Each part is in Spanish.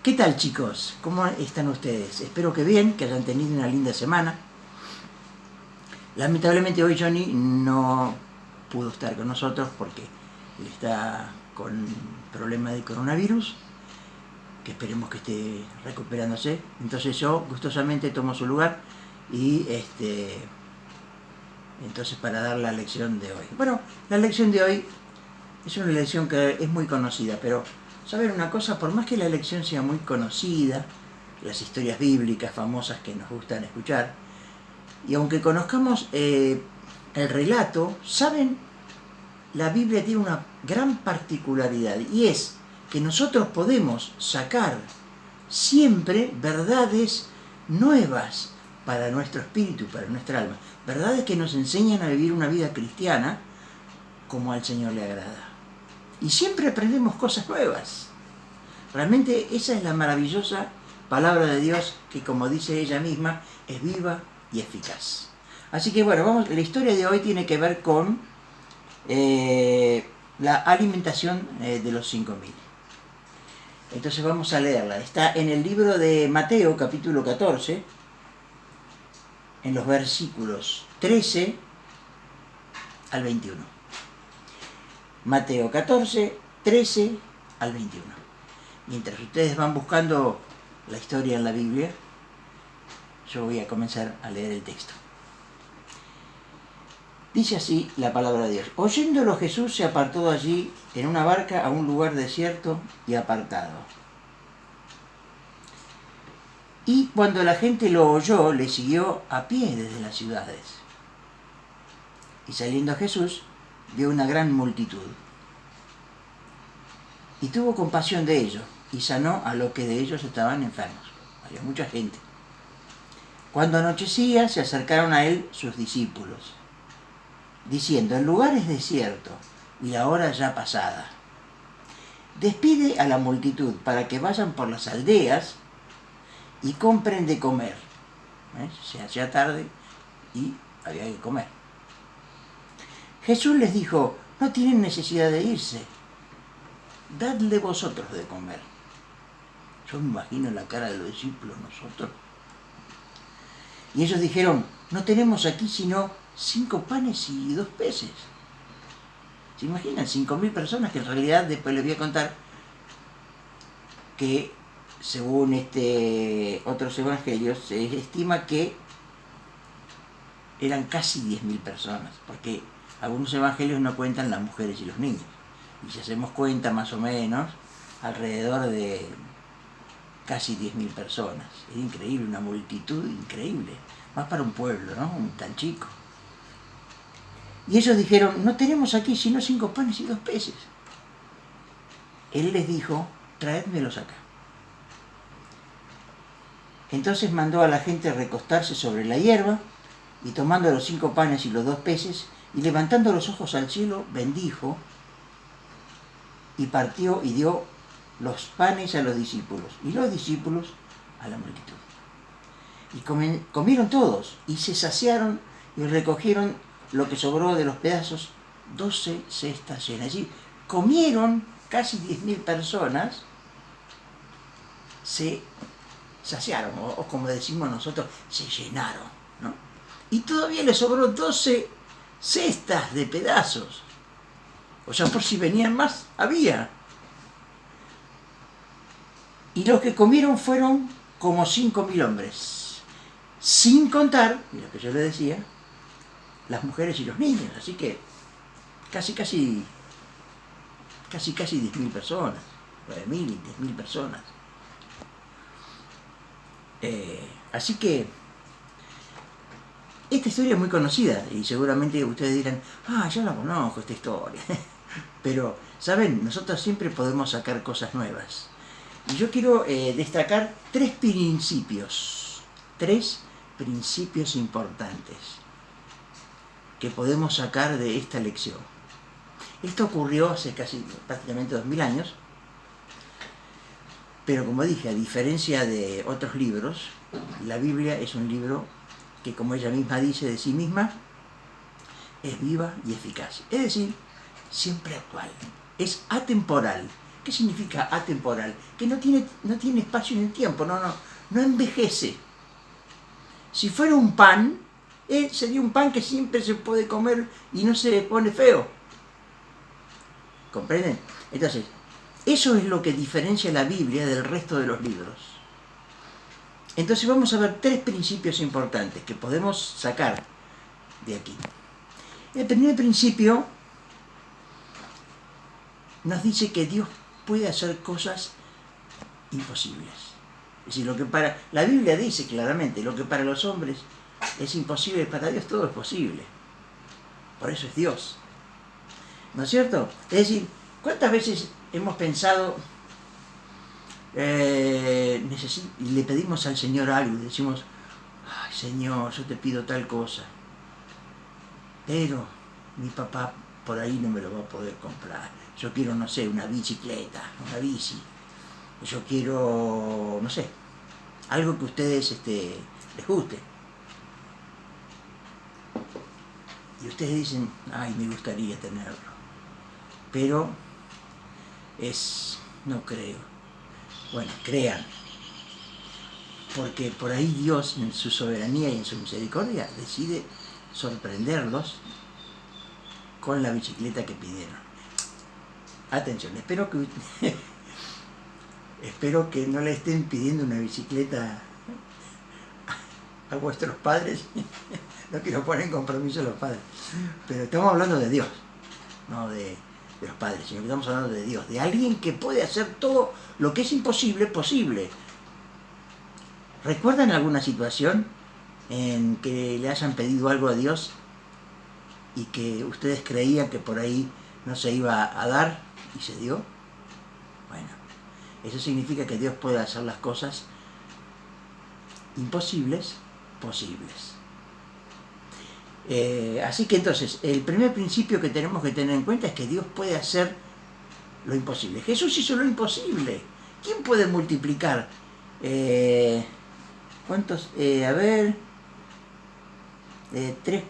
¿Qué tal, chicos? ¿Cómo están ustedes? Espero que bien, que hayan tenido una linda semana. Lamentablemente hoy Johnny no pudo estar con nosotros porque él está con problemas de coronavirus, que esperemos que esté recuperándose. Entonces yo gustosamente tomo su lugar y entonces para dar la lección de hoy. Bueno, la lección de hoy es una lección que es muy conocida, pero ¿saben una cosa? Por más que la lección sea muy conocida, las historias bíblicas famosas que nos gustan escuchar, y aunque conozcamos el relato, ¿saben? La Biblia tiene una gran particularidad, y es que nosotros podemos sacar siempre verdades nuevas para nuestro espíritu, para nuestra alma, verdades que nos enseñan a vivir una vida cristiana como al Señor le agrada. Y siempre aprendemos cosas nuevas. Realmente esa es la maravillosa palabra de Dios que, como dice ella misma, es viva y eficaz. Así que bueno, vamos, la historia de hoy tiene que ver con la alimentación de los 5.000. Entonces vamos a leerla. Está en el libro de Mateo, capítulo 14, en los versículos 13 al 21. Mateo 14, 13 al 21. Mientras ustedes van buscando la historia en la Biblia, yo voy a comenzar a leer el texto. Dice así la palabra de Dios. Oyéndolo, Jesús se apartó de allí en una barca a un lugar desierto y apartado. Y cuando la gente lo oyó, le siguió a pie desde las ciudades. Y saliendo Jesús, vio una gran multitud. Y tuvo compasión de ellos, y sanó a los que de ellos estaban enfermos. Había mucha gente. Cuando anochecía, se acercaron a él sus discípulos, diciendo: el lugar es desierto, y la hora ya pasada. Despide a la multitud para que vayan por las aldeas y compren de comer. Se hacía tarde y había que comer. Jesús les dijo: no tienen necesidad de irse, dadle vosotros de comer. Yo me imagino la cara de los discípulos, nosotros. Y ellos dijeron: no tenemos aquí sino 5 panes y 2 peces. ¿Se imaginan? 5.000 personas, que en realidad después les voy a contar que según otros evangelios se estima que eran casi 10.000 personas, porque algunos evangelios no cuentan las mujeres y los niños. Y si hacemos cuenta más o menos, alrededor de casi 10.000 personas. Es increíble, una multitud increíble. Más para un pueblo, ¿no? Tan chico. Y ellos dijeron: no tenemos aquí sino 5 panes y 2 peces. Él les dijo: traédmelos acá. Entonces mandó a la gente recostarse sobre la hierba, y tomando los 5 panes y los 2 peces, y levantando los ojos al cielo, bendijo, y partió y dio los panes a los discípulos, y los discípulos a la multitud. Y comieron todos, y se saciaron, y recogieron lo que sobró de los pedazos, 12 cestas llenas. Es decir, comieron casi 10.000 personas, se saciaron, o como decimos nosotros, se llenaron, ¿no? Y todavía les sobró 12 cestas de pedazos. O sea, por si venían más, había. Y los que comieron fueron como 5.000 hombres, sin contar, y lo que yo les decía, las mujeres y los niños. Así que casi 10.000 personas, 9.000 y 10.000 personas. Así que esta historia es muy conocida, y seguramente ustedes dirán: yo la conozco esta historia. Pero, ¿saben? Nosotros siempre podemos sacar cosas nuevas. Y yo quiero destacar 3 principios importantes que podemos sacar de esta lección. Esto ocurrió hace prácticamente 2.000 años, pero como dije, a diferencia de otros libros, la Biblia es un libro que, como ella misma dice de sí misma, es viva y eficaz. Es decir, siempre actual, es atemporal. ¿Qué ¿Qué significa atemporal? Que no tiene espacio en el tiempo, no envejece. Si fuera un pan, sería un pan que siempre se puede comer y no se pone feo. ¿Comprenden? Entonces, eso es lo que diferencia la Biblia del resto de los libros. Entonces vamos a ver 3 principios importantes que podemos sacar de aquí. El primer principio nos dice que Dios puede hacer cosas imposibles. Es decir, lo que para la Biblia dice claramente, lo que para los hombres es imposible, para Dios todo es posible. Por eso es Dios. ¿No es cierto? Es decir, ¿cuántas veces hemos pensado, le pedimos al Señor algo y decimos, ay Señor, yo te pido tal cosa, pero mi papá por ahí no me lo va a poder comprar. Yo quiero, no sé, una bicicleta, una bici. Yo quiero, no sé, algo que a ustedes les guste. Y ustedes dicen, ay, me gustaría tenerlo. Pero no creo. Bueno, crean. Porque por ahí Dios, en su soberanía y en su misericordia, decide sorprenderlos con la bicicleta que pidieron. Atención, espero que no le estén pidiendo una bicicleta a vuestros padres. No quiero poner en compromiso a los padres. Pero estamos hablando de Dios, no de los padres, sino que estamos hablando de Dios, de alguien que puede hacer todo lo que es imposible, posible. ¿Recuerdan alguna situación en que le hayan pedido algo a Dios y que ustedes creían que por ahí no se iba a dar y se dio? Bueno, eso significa que Dios puede hacer las cosas imposibles, posibles. Así que entonces, el primer principio que tenemos que tener en cuenta es que Dios puede hacer lo imposible. Jesús hizo lo imposible. ¿Quién puede multiplicar? ¿Cuántos? 3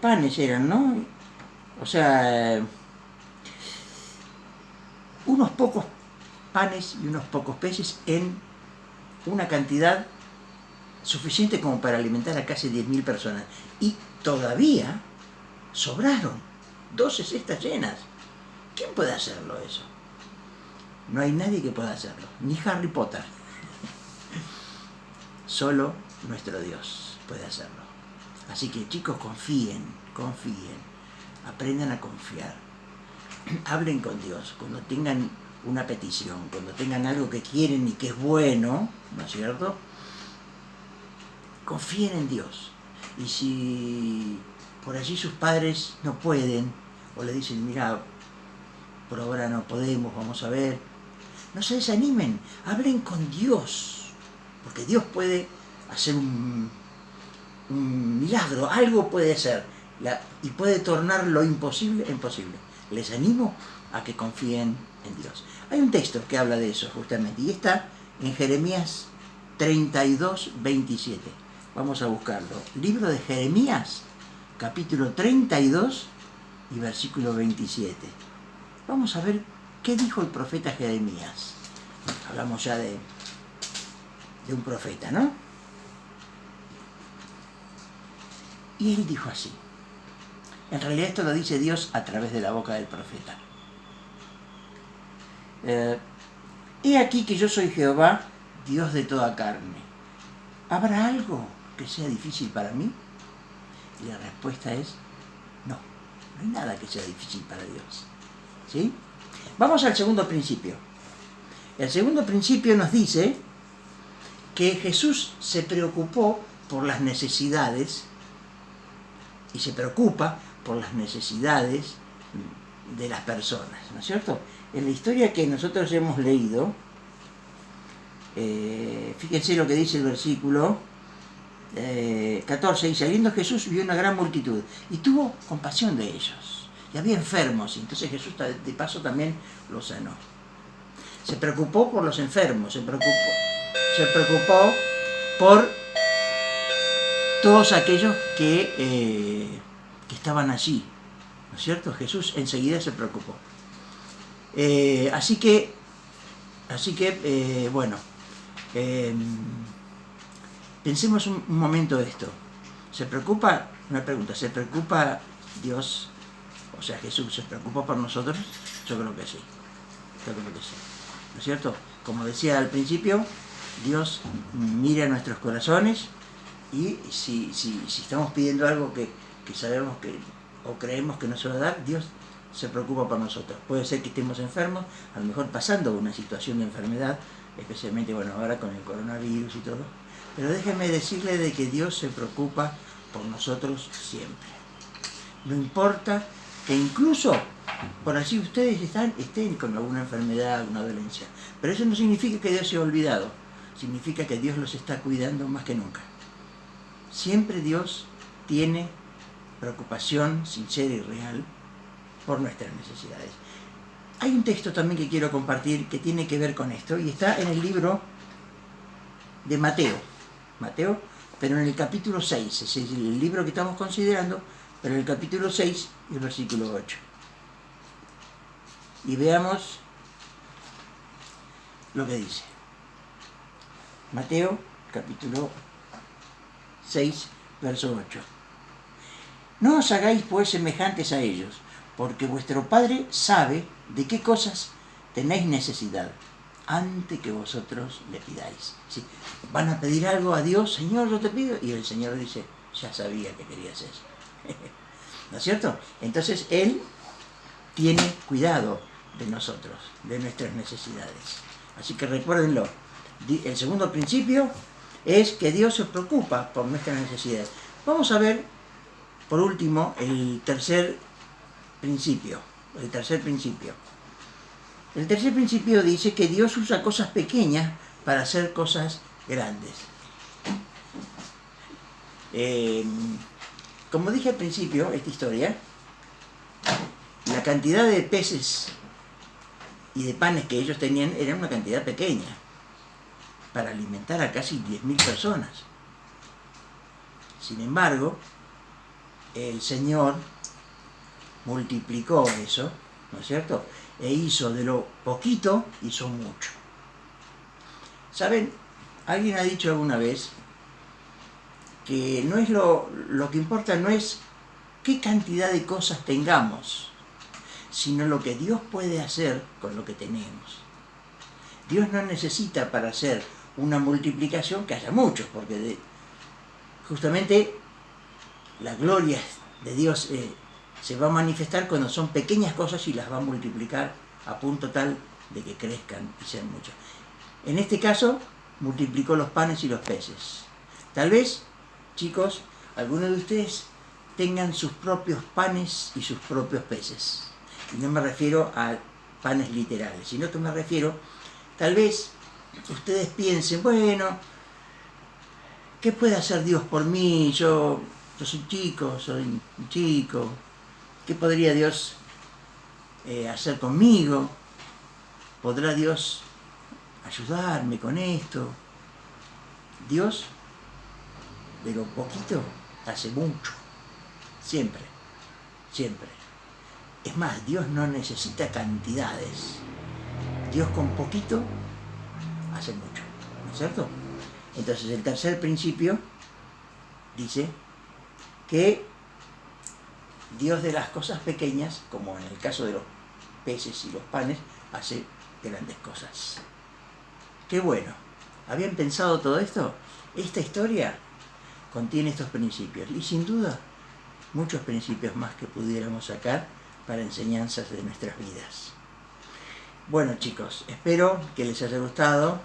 panes eran, ¿no? O sea, unos pocos panes y unos pocos peces en una cantidad suficiente como para alimentar a casi 10.000 personas. Y todavía sobraron 12 cestas llenas. ¿Quién puede hacerlo eso? No hay nadie que pueda hacerlo, ni Harry Potter. Solo nuestro Dios puede hacerlo. Así que chicos, confíen, aprendan a confiar. Hablen con Dios cuando tengan una petición, cuando tengan algo que quieren y que es bueno, ¿no es cierto? Confíen en Dios. Y si por allí sus padres no pueden, o le dicen, mira, por ahora no podemos, vamos a ver, no se desanimen, hablen con Dios, porque Dios puede hacer un milagro, algo puede hacer, y puede tornar lo imposible en posible. Les animo a que confíen en Dios. Hay un texto que habla de eso justamente, y está en Jeremías 32, 27. Vamos a buscarlo. Libro de Jeremías, capítulo 32 y versículo 27. Vamos a ver qué dijo el profeta Jeremías. Hablamos ya de un profeta, ¿no? Y él dijo así. En realidad esto lo dice Dios a través de la boca del profeta. He aquí que yo soy Jehová, Dios de toda carne. ¿Habrá algo que sea difícil para mí? Y la respuesta es no, no hay nada que sea difícil para Dios. ¿Sí? Vamos al segundo principio. El segundo principio nos dice que Jesús se preocupó por las necesidades y se preocupa por las necesidades de las personas, ¿no es cierto? En la historia que nosotros hemos leído, fíjense lo que dice el versículo 14, y saliendo Jesús vio una gran multitud y tuvo compasión de ellos. Y había enfermos, y entonces Jesús de paso también los sanó. Se preocupó por los enfermos, se preocupó por todos aquellos que estaban allí, ¿no es cierto? Jesús enseguida se preocupó. Así que Así que, bueno, pensemos un momento esto. ¿Se preocupa? Una pregunta, ¿se preocupa Dios, o sea Jesús, se preocupa por nosotros? Yo creo que sí, yo creo que sí. ¿No es cierto? Como decía al principio, Dios mira nuestros corazones y si estamos pidiendo algo que sabemos que o creemos que no se va a dar, Dios se preocupa por nosotros. Puede ser que estemos enfermos, a lo mejor pasando una situación de enfermedad, especialmente bueno ahora con el coronavirus y todo, pero déjenme decirle de que Dios se preocupa por nosotros siempre. No importa que incluso por así ustedes estén con alguna enfermedad, alguna dolencia, pero eso no significa que Dios se ha olvidado, significa que Dios los está cuidando más que nunca. Siempre Dios tiene preocupación sincera y real por nuestras necesidades. Hay un texto también que quiero compartir que tiene que ver con esto y está en el libro de Mateo, pero en el capítulo 6, es el libro que estamos considerando, pero en el capítulo 6 y el versículo 8. Y veamos lo que dice. Mateo, capítulo 6, verso 8. No os hagáis pues semejantes a ellos, porque vuestro Padre sabe de qué cosas tenéis necesidad, antes que vosotros le pidáis. ¿Sí? Van a pedir algo a Dios, Señor, yo te pido, y el Señor dice, ya sabía que querías eso. ¿No es cierto? Entonces Él tiene cuidado de nosotros, de nuestras necesidades. Así que recuérdenlo. El segundo principio es que Dios se preocupa por nuestras necesidades. Vamos a ver, por último, el tercer principio. El tercer principio dice que Dios usa cosas pequeñas para hacer cosas grandes. Como dije al principio, esta historia, la cantidad de peces y de panes que ellos tenían era una cantidad pequeña para alimentar a casi 10.000 personas. Sin embargo, el Señor multiplicó eso, ¿no es cierto? E hizo de lo poquito, hizo mucho. ¿Saben? Alguien ha dicho alguna vez que no es lo que importa no es qué cantidad de cosas tengamos, sino lo que Dios puede hacer con lo que tenemos. Dios no necesita para hacer una multiplicación que haya muchos, porque justamente la gloria de Dios se va a manifestar cuando son pequeñas cosas y las va a multiplicar a punto tal de que crezcan y sean muchos. En este caso, multiplicó los panes y los peces. Tal vez, chicos, algunos de ustedes tengan sus propios panes y sus propios peces. Y no me refiero a panes literales, sino que me refiero, tal vez ustedes piensen, bueno, ¿qué puede hacer Dios por mí? Yo soy un chico, ¿qué podría Dios hacer conmigo? ¿Podrá Dios ayudarme con esto? Dios, de lo poquito, hace mucho, siempre, siempre. Es más, Dios no necesita cantidades. Dios con poquito hace mucho, ¿no es cierto? Entonces el tercer principio dice que Dios de las cosas pequeñas, como en el caso de los peces y los panes, hace grandes cosas. ¡Qué bueno! ¿Habían pensado todo esto? Esta historia contiene estos principios y sin duda muchos principios más que pudiéramos sacar para enseñanzas de nuestras vidas. Bueno, chicos, espero que les haya gustado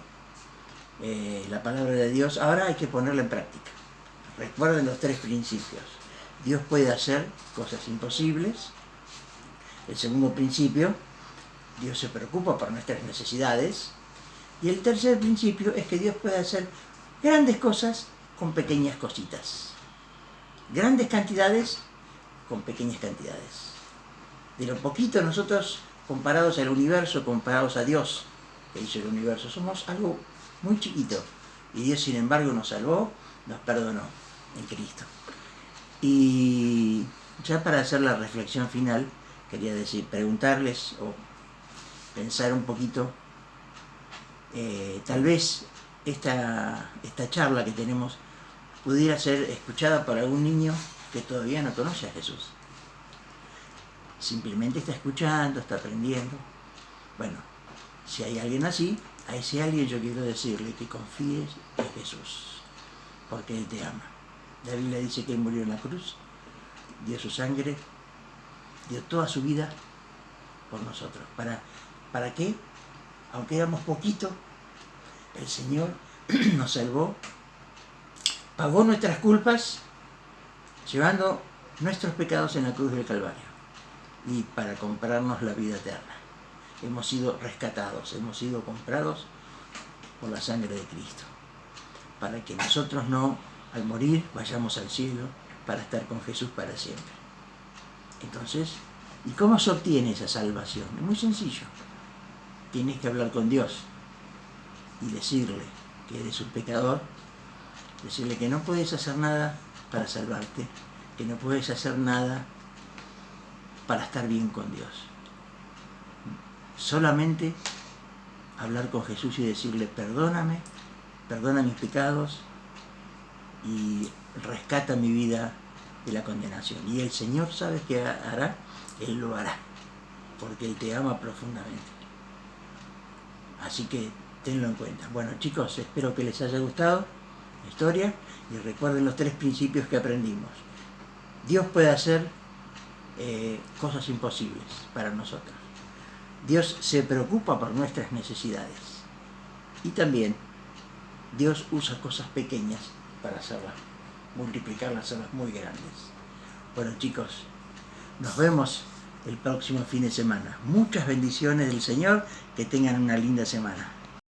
la palabra de Dios. Ahora hay que ponerla en práctica. Recuerden los tres principios. Dios puede hacer cosas imposibles. El segundo principio, Dios se preocupa por nuestras necesidades. Y el tercer principio es que Dios puede hacer grandes cosas con pequeñas cositas. Grandes cantidades con pequeñas cantidades. De lo poquito nosotros, comparados al universo, comparados a Dios, que hizo el universo, somos algo muy chiquito. Y Dios, sin embargo, nos salvó, nos perdonó en Cristo. Y ya para hacer la reflexión final, quería preguntarles o pensar un poquito Tal vez esta charla que tenemos pudiera ser escuchada por algún niño que todavía no conoce a Jesús. Simplemente está escuchando, está aprendiendo. Bueno, si hay alguien así, a ese alguien yo quiero decirle que confíes en Jesús, porque Él te ama. La Biblia dice que Él murió en la cruz, dio su sangre, dio toda su vida por nosotros. ¿Para qué? Aunque éramos poquitos, el Señor nos salvó, pagó nuestras culpas, llevando nuestros pecados en la cruz del Calvario, y para comprarnos la vida eterna. Hemos sido rescatados, hemos sido comprados por la sangre de Cristo, para que nosotros no, al morir, vayamos al cielo para estar con Jesús para siempre. Entonces, ¿y cómo se obtiene esa salvación? Es muy sencillo. Tienes que hablar con Dios y decirle que eres un pecador, decirle que no puedes hacer nada para salvarte, que no puedes hacer nada para estar bien con Dios. Solamente hablar con Jesús y decirle: perdóname, perdona mis pecados y rescata mi vida de la condenación. Y el Señor sabe qué hará, Él lo hará, porque Él te ama profundamente. Así que tenlo en cuenta. Bueno, chicos, espero que les haya gustado la historia y recuerden los 3 principios que aprendimos. Dios puede hacer cosas imposibles para nosotros. Dios se preocupa por nuestras necesidades. Y también Dios usa cosas pequeñas para hacerlas, multiplicarlas, hacerlas muy grandes. Bueno, chicos, nos vemos el próximo fin de semana. Muchas bendiciones del Señor, que tengan una linda semana.